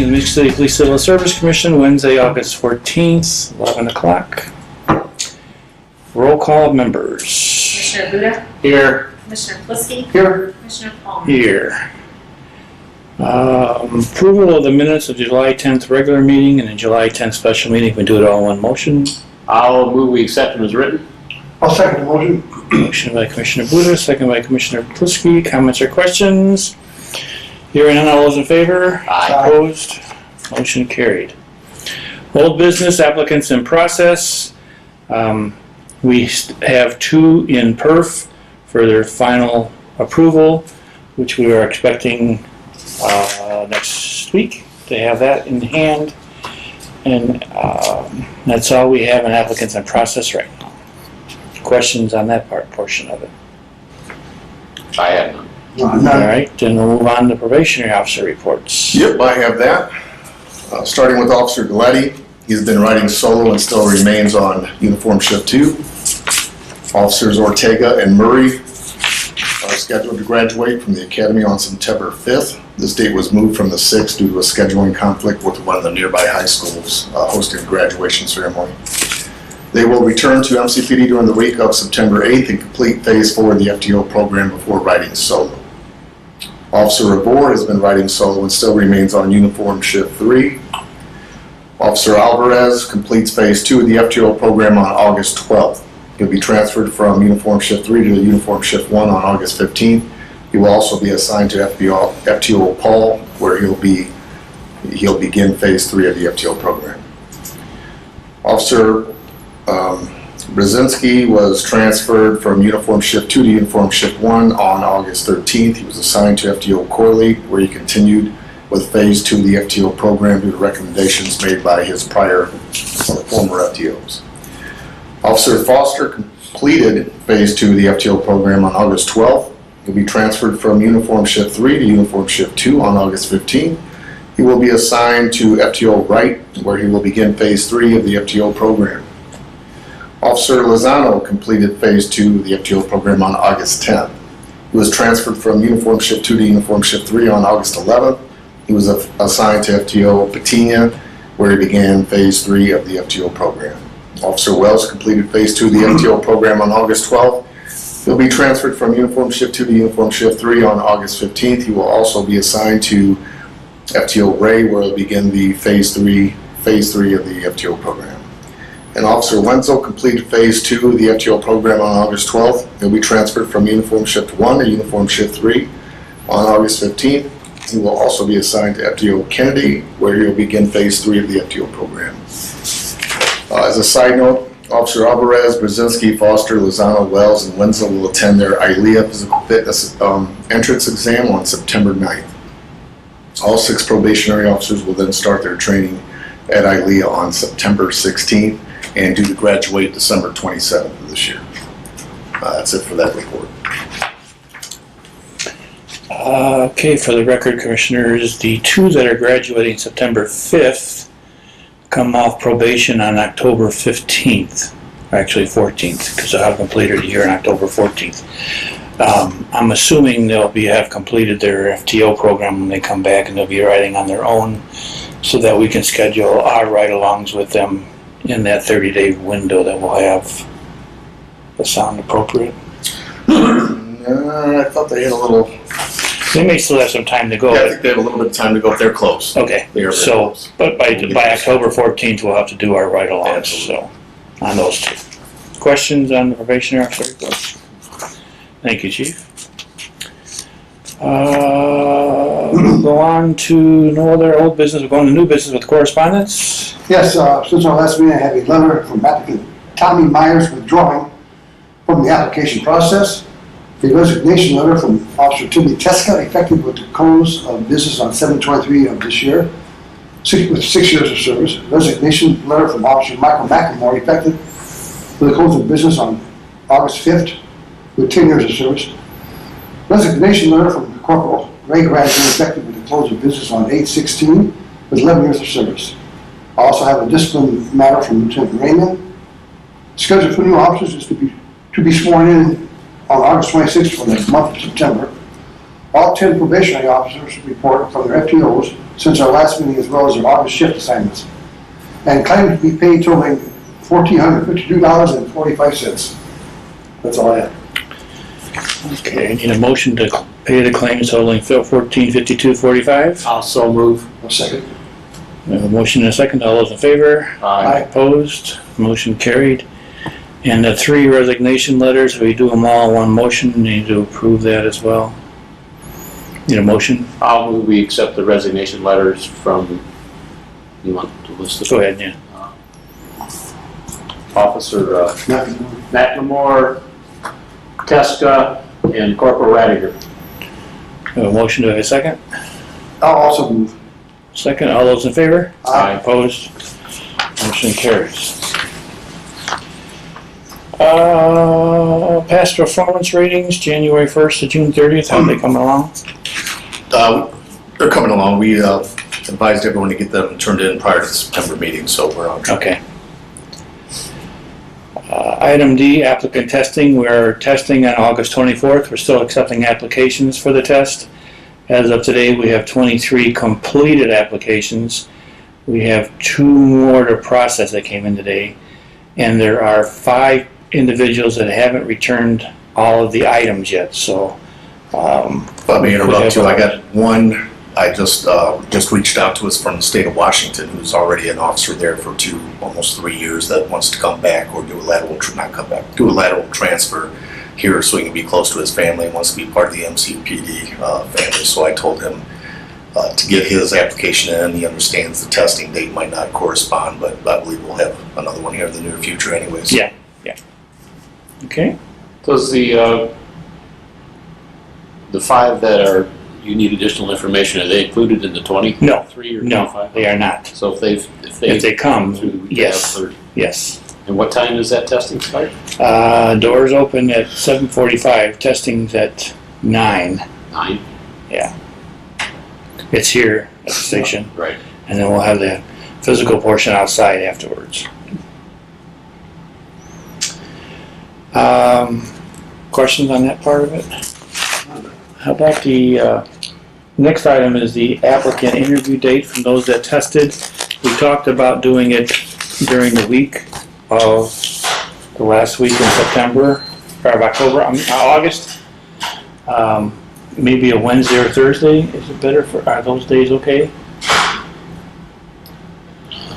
meeting of the Michigan City Police Civil Service Commission, Wednesday, August 14th, 11 o'clock. Roll call of members. Commissioner Buda? Here. Commissioner Plisky? Here. Commissioner Palmer? Here. Approval of the minutes of July 10th regular meeting and the July 10th special meeting. We do it all in one motion. I'll move we accept them as written. I'll second the motion. Motion by Commissioner Buda, second by Commissioner Plisky. Comments or questions? Hearing none, all those in favor? Aye. Opposed? Motion carried. Old business applicants in process. We have 2 in perf for their final approval, which we are expecting next week to have that in hand. And that's all we have in applicants in process right now. Questions on that portion of it? I have none. All right, then we'll move on to probationary officer reports. Yep, I have that. Starting with Officer Galletti, he's been riding solo and still remains on uniform shift 2. Officers Ortega and Murray are scheduled to graduate from the academy on September 5th. This date was moved from the 6th due to a scheduling conflict with one of the nearby high schools hosting a graduation ceremony. They will return to MCPD during the week of September 8th and complete phase 4 of the FTO program before riding solo. Officer Rabor has been riding solo and still remains on uniform shift 3. Officer Alvarez completes phase 2 of the FTO program on August 12th. He'll be transferred from uniform shift 3 to the uniform shift 1 on August 15th. He will also be assigned to FTO Paul, where he'll begin phase 3 of the FTO program. Officer Brzezinski was transferred from uniform shift 2 to uniform shift 1 on August 13th. He was assigned to FTO Corley, where he continued with phase 2 of the FTO program due to recommendations made by his prior former FTOs. Officer Foster completed phase 2 of the FTO program on August 12th. He'll be transferred from uniform shift 3 to uniform shift 2 on August 15th. He will be assigned to FTO Wright, where he will begin phase 3 of the FTO program. Officer Lozano completed phase 2 of the FTO program on August 10th. He was transferred from uniform shift 2 to uniform shift 3 on August 11th. He was assigned to FTO Petina, where he began phase 3 of the FTO program. Officer Wells completed phase 2 of the FTO program on August 12th. He'll be transferred from uniform shift 2 to uniform shift 3 on August 15th. He will also be assigned to FTO Ray, where he'll begin the phase 3 of the FTO program. And Officer Wenzel completed phase 2 of the FTO program on August 12th. He'll be transferred from uniform shift 1 to uniform shift 3 on August 15th. He will also be assigned to FTO Kennedy, where he'll begin phase 3 of the FTO program. As a side note, Officer Alvarez, Brzezinski, Foster, Lozano, Wells, and Wenzel will attend their ILEA physical fitness entrance exam on September 9th. All 6 probationary officers will then start their training at ILEA on September 16th and due to graduate December 27th of this year. That's it for that report. Okay, for the record, Commissioners, the 2 that are graduating September 5th come off probation on October 15th, or actually 14th, because they'll have completed a year on October 14th. I'm assuming they'll have completed their FTO program when they come back, and they'll be riding on their own so that we can schedule our ride-alongs with them in that 30-day window that we'll have. Does that sound appropriate? I thought they had a little... They may still have some time to go. Yeah, I think they have a little bit of time to go if they're close. Okay, They are very so, close. but by October 14th, we'll have to do our ride-alongs, so, on those 2. Questions on the probationary officer reports? Thank you, Chief. Go on to no other old business. We're going to new business with correspondence. Yes, since our last meeting, I have a letter from applicant Tommy Myers withdrawing from the application process. The resignation letter from Officer Timmy Teska, effective with the close of business on 7/23 of this year, with 6 years of service. Resignation letter from Officer Michael McLemore, effective with the close of business on August 5th, with 10 years of service. Resignation letter from Corporal Ray Gradley, effective with the close of business on 8/16, with 11 years of service. I also have a discipline matter from Lieutenant Raymond. Schedule for new officers is to be sworn in on August 26th for the month of September. all 10 probationary officers report from their FTOs since our last meeting, as well as their August shift assignments, and claim to be paid totaling $1,452.45. That's all I have. Okay, I need a motion to pay the claims totaling $1452.45. Also move. One second. We have a motion and a second. All those in favor? Aye. Opposed? Motion carried. And the 3 resignation letters, we do them all in one motion. Need to approve that as well. Need a motion? I'll move we accept the resignation letters from, you want to list Go it? ahead, yeah. Officer Nothing. McNamore, Teska, and Corporal Radiger. We have a motion. Do I have a second? I'll also move. Second. All those in favor? Aye. Opposed? Motion carries. Past performance ratings, January 1st to June 30th. How are they coming along? They're coming along. We advised everyone to get them turned in prior to the September meeting, so we're on track. Okay. Item D, applicant testing. We're testing on August 24th. We're still accepting applications for the test. As of today, we have 23 completed applications. We have 2 more to process that came in today. And there are 5 individuals that haven't returned all of the items yet, so. Let me interrupt you. I got one. I just reached out to us from the state of Washington, who's already an officer there for almost 3 years, that wants to come back or do a lateral transfer here so he can be close to his family and wants to be part of the MCPD family. So I told him to get his application in. He understands the testing date might not correspond, but I believe we'll have another one here in the near future anyways. Yeah. Okay. Does the 5 that are, you need additional information, are they included in the 23 No. or 25? No, they are not. So if they come, through, yes. they have 30. Yes. And what time does that testing start? Doors open at 7:45. Testing's at 9. 9? Yeah. It's here at the station. Right. And then we'll have the physical portion outside afterwards. Questions on that part of it? How about the next item is the applicant interview date from those that tested. We talked about doing it during the week of the last week in September, or of October, August. Maybe a Wednesday or Thursday. Is it better are those days okay?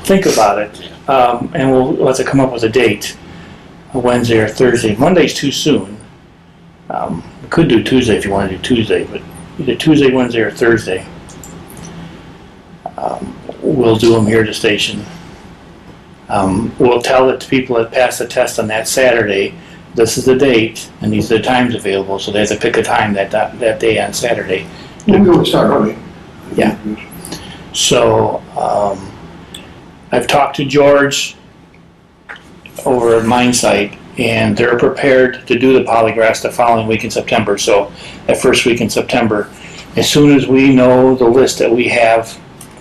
Think about it, and we'll have to come up with a date. A Wednesday or Thursday. Monday's too soon. We could do Tuesday if you want to do Tuesday, but either Tuesday, Wednesday, or Thursday. We'll do them here at the station. We'll tell it to people that pass the test on that Saturday, this is the date, and these are the times available, so they have to pick a time that day on Saturday. We'll be able to start early. Yeah. So, I've talked to George over at Mine Site, and they're prepared to do the polygraphs the following week in September, so that first week in September. As soon as we know the list that we have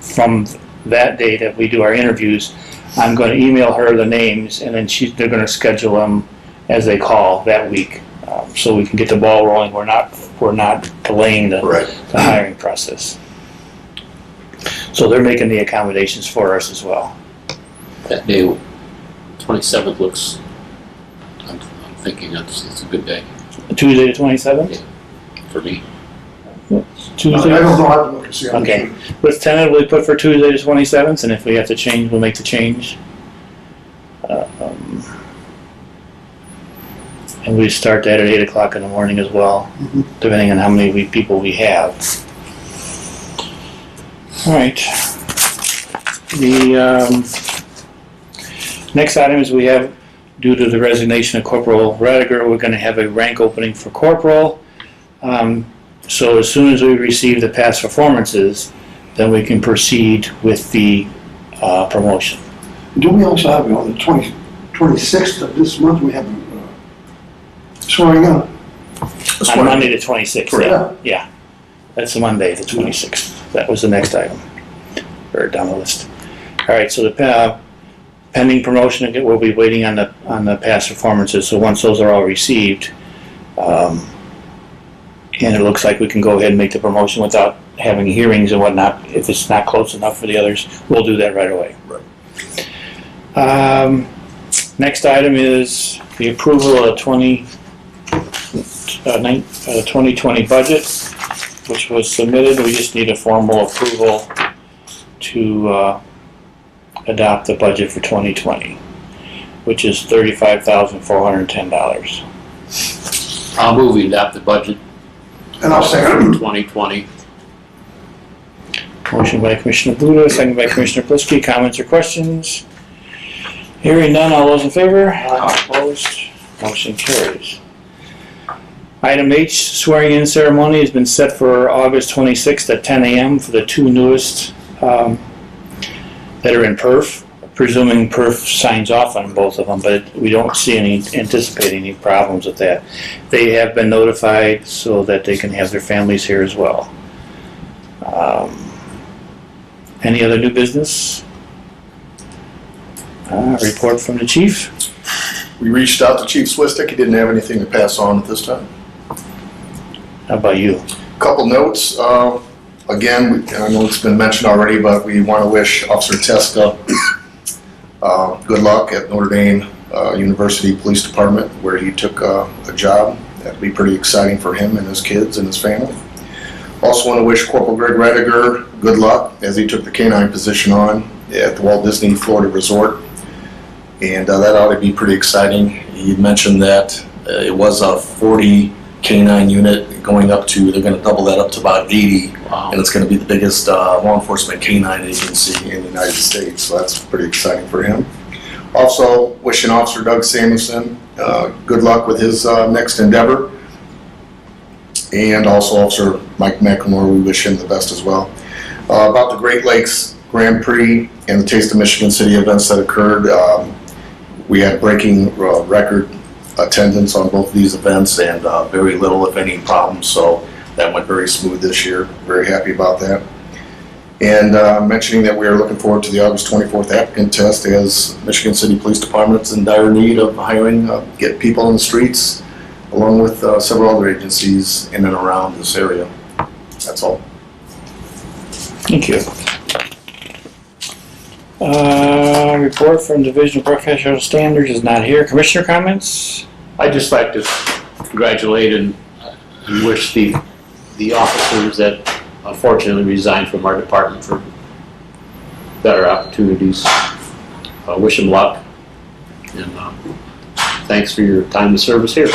from that day that we do our interviews, I'm going to email her the names, and then they're going to schedule them as they call that week, so we can get the ball rolling. We're not delaying the hiring process. So they're making the accommodations for us as well. That day, 27th looks, I'm thinking it's a good day Tuesday the 27th? for me. Tuesday? I don't know how to look and see. Okay. Let's tentatively put for Tuesday the 27th, and if we have to change, we'll make the change. And we start that at 8 o'clock in the morning as well, depending on how many people we have. All right. The next item is we have, due to the resignation of Corporal Radiger, we're going to have a rank opening for Corporal. So as soon as we receive the past performances, then we can proceed with the promotion. Do we also have, on the 26th of this month, we have swearing in? On Monday the 26th, Yeah. yeah. That's Monday the 26th. That was the next item. Or down the list. All right, so the pending promotion, we'll be waiting on the past performances. So once those are all received, And it looks like we can go ahead and make the promotion without having hearings and whatnot. If it's not close enough for the others, we'll do that right away. Right. Next item is the approval of 2020 budget, which was submitted. We just need a formal approval to adopt the budget for 2020, which is $35,410. I'll move we adopt the budget And I'll for second. 2020. Motion by Commissioner Buda, second by Commissioner Plisky. Comments or questions? Hearing none, all those in favor? Opposed? Motion carries. Item H, swearing-in ceremony has been set for August 26th at 10 a.m. for the two newest that are in perf, presuming perf signs off on both of them, but we don't anticipate any problems with that. They have been notified so that they can have their families here as well. Any other new business? Report from the chief. We reached out to Chief Swistic. He didn't have anything to pass on at this time. How about you? Couple notes. Again, I know it's been mentioned already, but we want to wish Officer Teska good luck at Notre Dame University Police Department, where he took a job. That'll be pretty exciting for him and his kids and his family. Also want to wish Corporal Greg Rediger good luck as he took the canine position on at the Walt Disney Florida Resort. And that ought to be pretty exciting. He mentioned that it was a 40 canine unit going up to, they're going to double that up to about 80. Wow. And it's going to be the biggest law enforcement canine agency in the United States. So that's pretty exciting for him. Also wishing Officer Doug Samuelson good luck with his next endeavor. And also Officer Mike McLemore, we wish him the best as well. About the Great Lakes Grand Prix and the Taste of Michigan City events that occurred, we had breaking record attendance on both of these events and very little, if any, problems. So that went very smooth this year. Very happy about that. And mentioning that we are looking forward to the August 24th applicant test, as Michigan City Police Department's in dire need of hiring, get people in the streets, along with several other agencies in and around this area. That's all. Thank you. Report from Division of Professional Standards is not here. Commissioner comments? I'd just like to congratulate and wish the officers that unfortunately resigned from our department for better opportunities. Wish them luck, and thanks for your time of service here.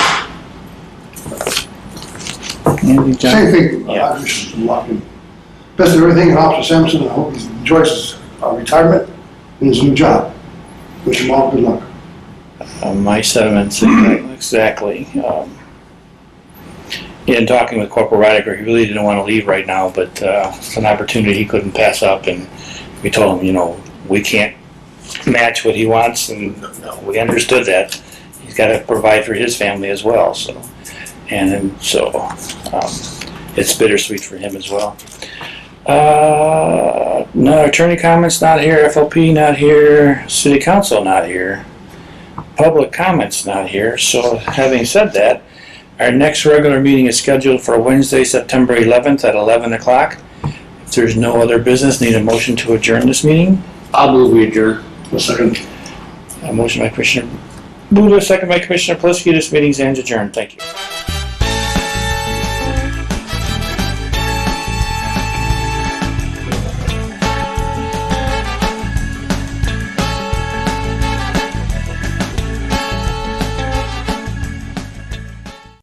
Andy, John? Same thing. Yeah. I wish him luck and best of everything, and Officer Sampson. I hope he enjoys his retirement and his new job. Wish him all good luck. My sentiments exactly. In talking with Corporal Radiger, he really didn't want to leave right now, but it's an opportunity he couldn't pass up, and we told him, we can't match what he wants, and we understood that. He's got to provide for his family as well, so it's bittersweet for him as well. No attorney comments not here, FLP not here, City Council not here, public comments not here. So having said that, our next regular meeting is scheduled for Wednesday, September 11th at 11 o'clock. If there's no other business, need a motion to adjourn this meeting. I'll move we adjourn. A second. A motion by Commissioner Buda, second by Commissioner Plisky. This meeting stands adjourned. Thank you.